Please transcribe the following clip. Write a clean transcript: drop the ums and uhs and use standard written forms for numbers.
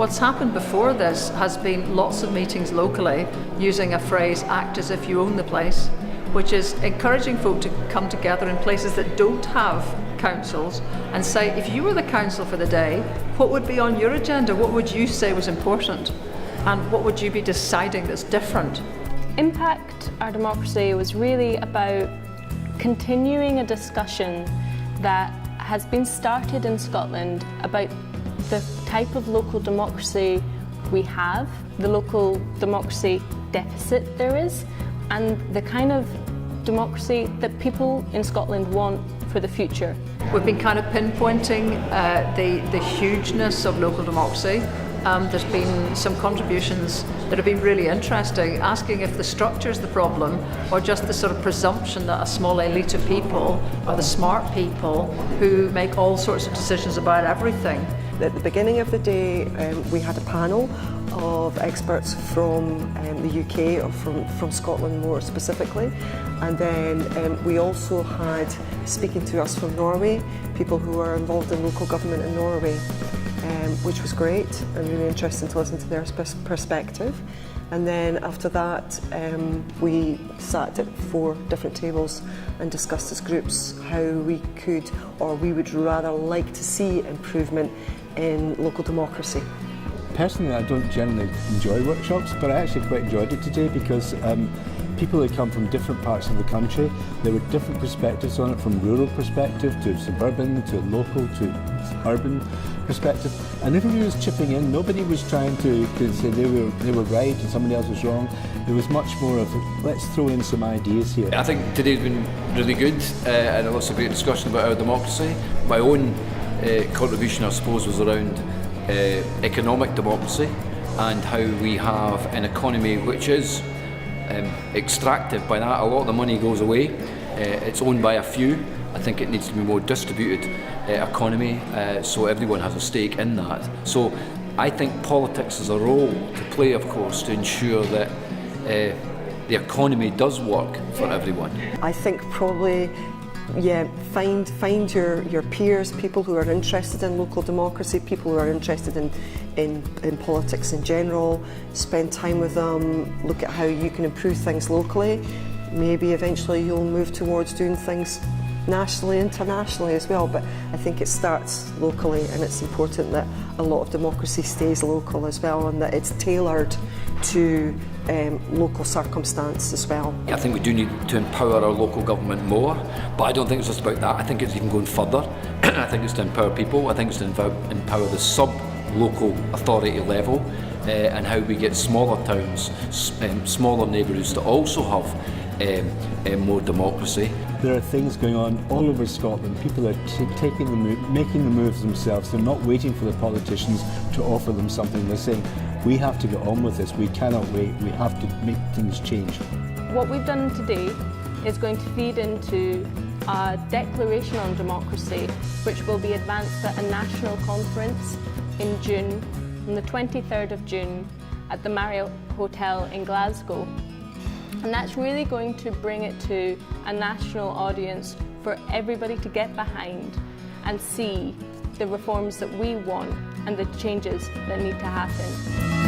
What's happened before this has been lots of meetings locally using a phrase, act as if you own the place, which is encouraging folk to come together in places that don't have councils and say, if you were the council for the day, what would be on your agenda? What would you say was important? And what would you be deciding that's different? Impact Our Democracy was really about continuing a discussion that has been started in Scotland about the type of local democracy we have, the local democracy deficit there is, and the kind of democracy that people in Scotland want for the future. We've been kind of pinpointing the hugeness of local democracy. There's been some contributions that have been really interesting, asking if the structure is the problem or just the sort of presumption that a small elite of people are the smart people who make all sorts of decisions about everything. At the beginning of the day, we had a panel of experts from the UK, or from Scotland more specifically, and then we also had, speaking to us from Norway, people who are involved in local government in Norway, which was great and really interesting to listen to their perspective. And then after that, we sat at 4 different tables and discussed as groups how we could, or we would rather like to see, improvement in local democracy. Personally, I don't generally enjoy workshops, but I actually quite enjoyed it today because people had come from different parts of the country. There were different perspectives on it, from rural perspective to suburban to local to urban perspective, and everybody was chipping in. Nobody was trying to say they were right and somebody else was wrong. There was much more of let's throw in some ideas here. I think today's been really good and lots of great discussion about our democracy. My own contribution, I suppose, was around economic democracy and how we have an economy which is extractive. By that, a lot of the money goes away. It's owned by a few. I think it needs to be more distributed economy, so everyone has a stake in that. So I think politics has a role to play, of course, to ensure that the economy does work for everyone. I think probably, find your peers, people who are interested in local democracy, people who are interested in politics in general, spend time with them, look at how you can improve things locally. Maybe eventually you'll move towards doing things nationally, internationally as well, but I think it starts locally, and it's important that a lot of democracy stays local as well, and that it's tailored to local circumstance as well. I think we do need to empower our local government more, but I don't think it's just about that. I think it's even going further. I think it's to empower people. I think it's to empower the sub-local authority level, and how we get smaller towns, smaller neighbourhoods to also have more democracy. There are things going on all over Scotland. People are making the moves themselves. They're not waiting for the politicians to offer them something. They're saying, we have to get on with this. We cannot wait. We have to make things change. What we've done today is going to feed into a declaration on democracy, which will be advanced at a national conference in June, on the 23rd of June, at the Marriott Hotel in Glasgow. And that's really going to bring it to a national audience for everybody to get behind and see the reforms that we want and the changes that need to happen.